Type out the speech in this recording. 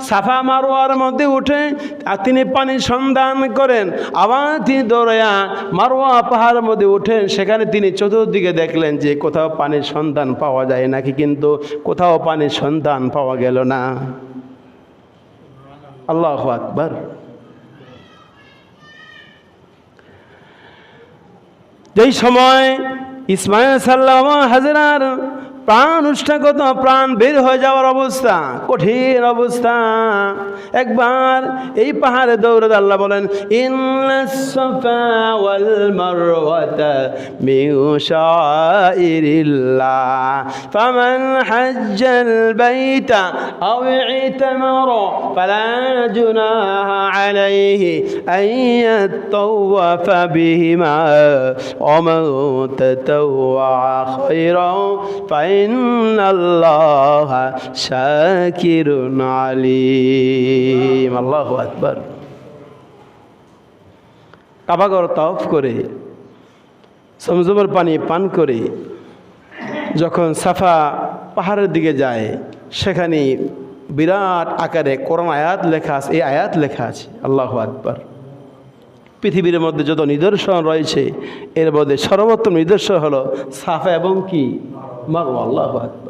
সাফা মারওয়ার মধ্যে উঠে আর তিনি পানির সন্ধান করেন। আবার তিনি দৌড়াইয়া মারওয়া পাহাড়ের মধ্যে উঠেন। সেখানে তিনি চতুর্দিকে দেখলেন যে কোথাও পানির সন্ধান পাওয়া যায় নাকি, কিন্তু কোথাও পানির সন্ধান পাওয়া গেল না। আল্লাহু আকবার। যেই সময় ইসমাইল সাল্লাল্লাহু হাজরার প্রাণ উষ্ঠাগত, প্রাণ বের হয়ে যাওয়ার অবস্থা, কঠিন অবস্থা, একবার এই পাহাড়ে দৌড়ে আল্লাহ বলেন, ইন্নাস সাফা ওয়াল মারওয়াতা মিন শাআইরিল্লাহ ফামান হাজ্জাল বাইতা আও ইতামারা ফালা জুনাহা আলাইহি আন ইয়াতাওয়াফা বিহিমা ওয়া মান তাতাওয়া খায়রান ইন্নাল্লাহা শাকিরুন আলিম। আল্লাহু আকবার। কাবাগর তাওয়াফ করে জমজমের পানি পান করে যখন সাফা পাহাড়ের দিকে যায়, সেখানে বিরাট আকারে কোরআন আয়াত লেখা আছে। এই আয়াত লেখা আছে, আল্লাহু আকবার। পৃথিবীর মধ্যে যত নিদর্শন রয়েছে এর মধ্যে সর্বোত্তম নিদর্শন হলো সাফা এবং কি মারওয়া। আল্লাহু আকবার।